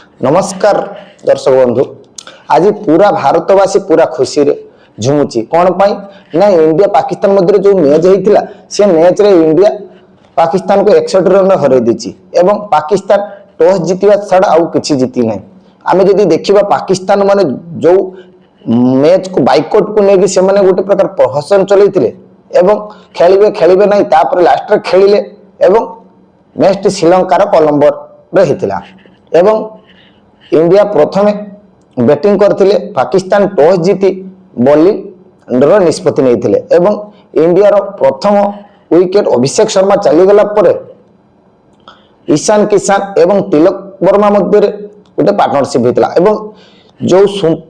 नमस्कार दर्शक बंधु। आज पूरा भारतवासी पूरा खुशी रे झुमुची कौन पाई ना इंडिया पाकिस्तान मध्य जो मैच होता से मैच रे इंडिया पाकिस्तान को 61 रन हरई देछि एवं पाकिस्तान टॉस जीतिबा छड़ा आउ किछि जीति नै। आमे जदि देखिबा पाकिस्तान माने जो मैच को बाइकआउट को नेकी से माने गोटे प्रकार प्रहसन चलैथिले एवं खेलिबे खेलिबे नै तापर लास्ट रे खेलिले एवं मैच श्रीलंकार कोलंबो रे हितला एवं इंडिया प्रथमे बैटिंग करथिले पाकिस्तान टॉस जीति बॉलिंग रो निष्पत्ति नैथिले एवं इंडिया रो प्रथम विकेट अभिषेक शर्मा चली गला परे ईशान किशन एवं तिलक वर्मा मध्य रे गोटे पार्टनरशिप हेतला एवं जो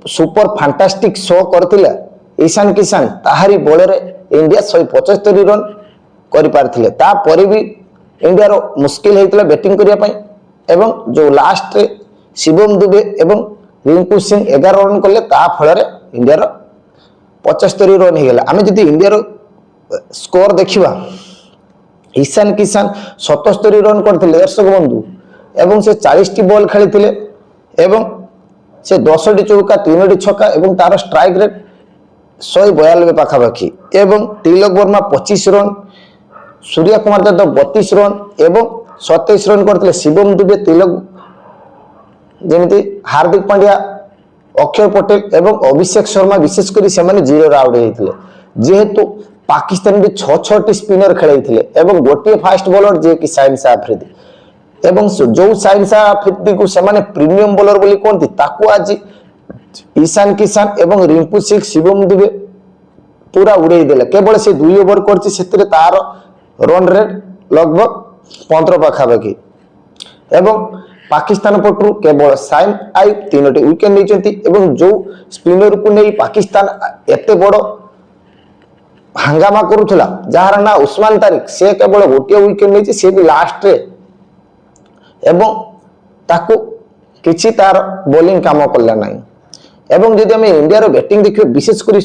सुपर फैंटास्टिक शो करथिले ईशान किशन ताहारी बॉल रे इंडिया 175 रन करि पारथिले ता परे भी इंडिया रो मुश्किल हेतला बैटिंग करिया पई एवं जो लास्ट रे शिवम दुबे एवं रिंकू सिंह 11 रन कले ता फल इंडिया 75 रन हो गला। आम जब इंडिया स्कोर देखा ईशान किशन 77 रन करते दर्शक बंधु एवं से 40 टी बॉल खेली एवं से 10 टी चौका 3 टी छक्का एवं तार स्ट्राइक रेट 192 पाखापाखि एवं तिलक वर्मा 25 रन सूर्य कुमार यादव 32 रन एवं 27 रन करते शिवम दुबे तिलक जमीती हार्दिक पांड्या अक्षर पटेल एवं अभिषेक शर्मा विशेषकर से 0 आउट होते जेहेतु पाकिस्तान भी 6-6 स्पिनर खेल एवं गोटे फास्ट बॉलर जे कि साइम शाह अफरीदी एवं जो साइम शाह अफरीदी को से प्रीमियम बॉलर बोली कहती ताकू आज ईशान किशन एवं रिंकू सिंह शिवम दुबे पूरा उड़े देले केवल से 2 ओवर कर तार रन रेट लगभग 15 पाखापाखि एवं पाकिस्तान पटू केवल साइम आयुब 3टी विकेट नहीं जो स्पिनर को नहीं पाकिस्तान एत बड़ हंगामा करुला जार ना उस्मान तारिक से केवल गोटे विकेट नहीं सी भी लास्ट रे एवं ताकू किछि तार बॉलिंग काम कला ना एवं जदि आम इंडिया बैटिंग देखिए विशेषकर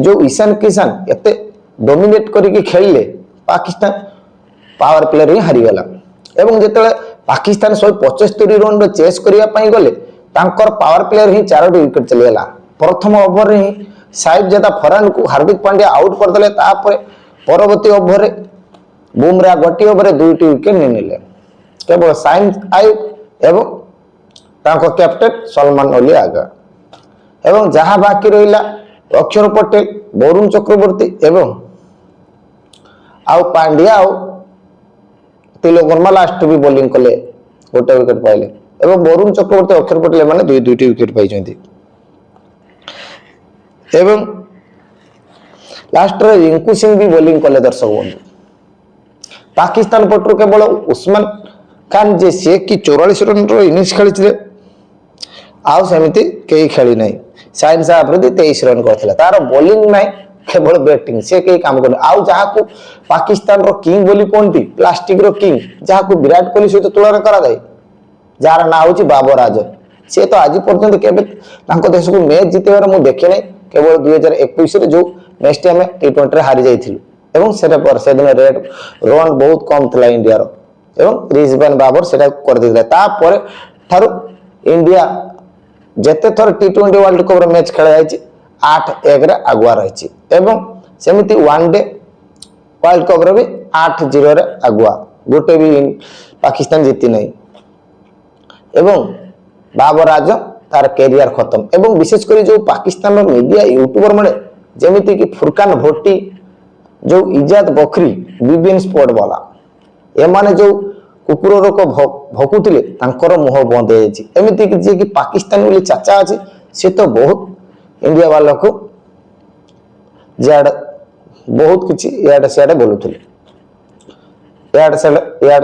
जो ईशान किशन एत डोमिनेट करके खेलिले पाकिस्तान पावर प्ले रे हारीगला एवं जिते पाकिस्तान 175 रन चेस करने गले पावर प्लेयर ही 4टी विकेट चलीगला। प्रथम ओवर ही साहिब जादा फरहान को हार्दिक पांड्या आउट करदे परवर्ती ओवर रे बुमराह गोटे ओवर 2टी विकेट नहीं नेले केवल साइम आयुब एवं कैप्टेन सलमान अली आगा एवं जहाँ बाकी रहा अक्षर पटेल वरुण चक्रवर्ती एवं आउ पांड्या आउ तिलक वर्मा लास्ट भी बॉलिंग कले गोटे विकेट पाइले एवं वरुण चक्रवर्ती अक्षर पटेल माने 2टी विकेट पाइछन्ती एवं लास्ट रे रिंकू सिंह भी बॉलिंग कले दर्शक बंधु। पाकिस्तान पटरू केवल उस्मान खान जे से कि 44 रन रो इनिंग्स खेली आउ सेमिति केही खेली नै साइम शाह अफरीदी 23 रन करथिला तार बॉलिंग नै केवल बैटिंग से कई काम कर आउ जहाँ को पाकिस्तान रो किंग बोली कहती प्लास्टिक रो किंग जहाँ को विराट कोहली सहित तुलना करा जाए जार ना हूँ बाबर आजम से तो आज पर्यंत के देश को मैच जीतबार मुझे देखी ना केवल 2021 जो मैच आम T20 हारी जाइलु से दिन रेड रन बहुत कम था इंडिया एवं रिजवान बाबर से कर इंडिया जिते थर T20 वर्ल्ड कप मैच खेला 8-1 आगुआ रही एवं सेमिति वनडे वर्ल्ड कप भी 8-0 आगुआ गोटे भी पाकिस्तान जीति नहीं एवं बाबर आजम तार कैरियर खत्म एवं विशेषकर जो पाकिस्तान मीडिया यूट्यूबर माने जेमिति कि फुरकान भट्टी जो इजाद बकरी बीबीएन स्पोर्ट वाला एमाने जो कुकुर रोग भकुले मुह बंद होमती कि पाकिस्तान बोली चाचा अच्छी सी तो बहुत इंडिया वाला को बहुत किसी इे सियाड़े बोलुले इे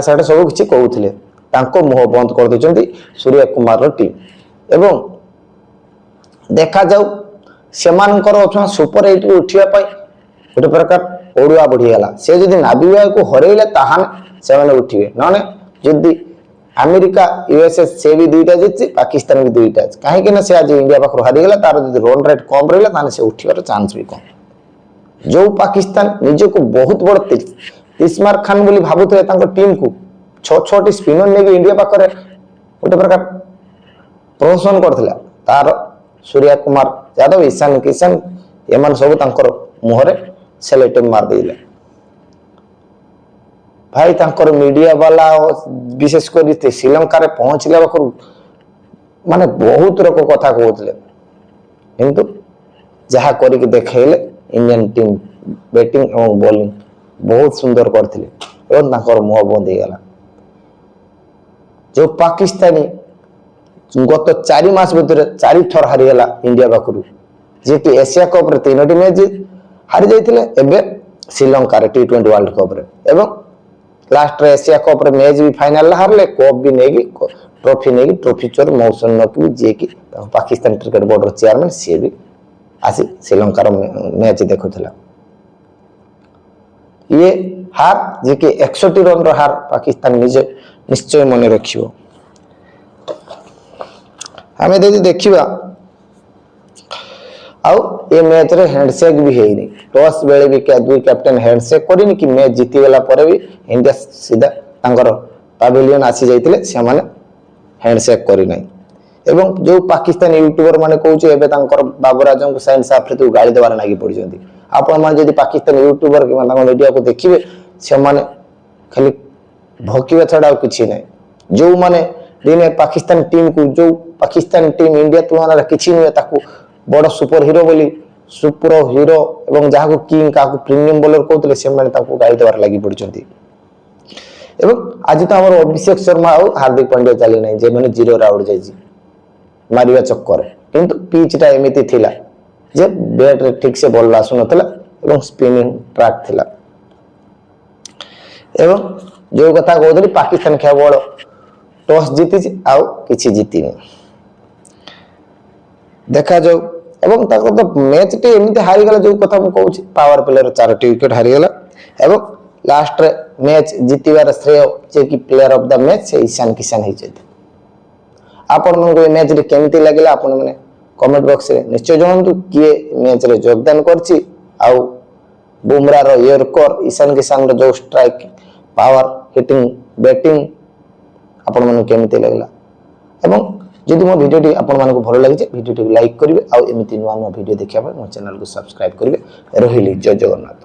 सियाड़े सब किसी कहते मुह बंद कर देते सूर्य कुमार टीम एवं देखा जाऊ से सुपर 8 उठापी गोटे प्रकार ओडुआ बढ़ीगला से जब नाबिया को हरैले ताहाने उठे ना जदि अमेरिका यूएसए से भी 2टा जीति पाकिस्तान भी 2टा कहीं से आज इंडिया पाखर हारीगला तार जो रन रेट कम रहा से उठार चांस भी कम जो पाकिस्तान निज को बहुत बड़ तिस्मार खान बोली भावुले टीम को 6-6 स्पिनर नहीं इंडिया पाखे गोटे प्रकार ପ୍ରହସନ କରିଥିଲା ତାର सूर्या कुमार यादव ईशान किशन एमान सब तांकर मुहरे सेलेक्टिव मार देले भाई तांकर मीडिया वाला विशेष कर श्रीलंका रे पहुंचले बखरु माने बहुत लोक कथा कहउतले किंतु जहा करी के देखेले इंडियन टीम बैटिंग और बॉलिंग बहुत सुंदर करथिले एवं तांकर मुह बंद हो गला जो पाकिस्तानी गत 4 मास भीतर 4 थर हारीगला इंडिया पाखु जे कि एशिया कप रे 3टी मैच हारी जाइथिले एबे श्रीलंका रे T20 वर्ल्ड कप रे एवं लास्ट रे एशिया कप रे मैच भी फाइनल हारले कप भी नेगी ट्रॉफी चोर मौसम नकवी जे कि पाकिस्तान क्रिकेट बोर्ड रो चेयरमैन से भी आसी श्रीलंका रो मैच देखुथला ये हार जे कि 61 रन रो हार पाकिस्तान निश्चय मन रखियो हमें देखिबा आउ ए मैच रे हैंडशेक भी हेनी टॉस बेले भी क्या दुई कैप्टन हैंडशेक करिनी कि मैच जीती गला पर भी इंडिया सीधा तांकर पवेलियन आसी जाइतिले से माने हैंडशेक करि नै एवं जो पाकिस्तान यूट्यूबर माने कहउचे एबे तांकर बाबूराजन को साइन साफ रे गाड़ी देवार लागि पड़ी जंती आपण माने जदी पाकिस्तान यूट्यूबर कि तांकर मीडिया को देखिबे से माने खाली भकिबे छडा किछि नै जो माने दिने पाकिस्तान टीम को जो पाकिस्तान टीम इंडिया तुलना रे किछि नै ताकू बड़ सुपर हीरो बोली सुपर हीरो एवं जहा को किंग का को प्रीमियम बॉलर कहतले से माने ताकू गाड़ी देवार लागि पड़ी जंती एवं आज तो हमर अभिषेक शर्मा और हार्दिक पांड्या चली नै जे माने 0 आउट जाईजी मारिया चक्कर किंतु पिच टा एमिति थिला जे बैट रे ठीक से बॉल आसु नथला एवं स्पिनिंग ट्रैक थिला एवं जो कथा कहतली पाकिस्तान केवल टॉस जीती आउ किछि जीती नै देखा जाऊ एवं ताको तो मैच टे एमिति हारी गला जो कथा म कहउछि पावर प्ले रे 4टी विकेट हारी गला एवं लास्ट रे मैच जीतिबार श्रेय जे कि प्लेयर ऑफ द मैच से ईशान किशन हे जेते आपण मन को मैच रे केमिति लागला आपण माने कमेंट बॉक्स रे निश्चय जणांतु किए मैच रे योगदान करछि आउ बुमरा रो यॉर्कर ईशान किशन रो जो स्ट्राइक पावर हिटिंग बैटिंग आपण मन केमिति लागला एवं जदि मो वीडियो आपण मन को भलो लागि वीडियो लाइक करिवे आ एमिति नवा नवा वीडियो देखिया पर मो चैनल को सब्सक्राइब करिवे रहिली जय जगन्नाथ।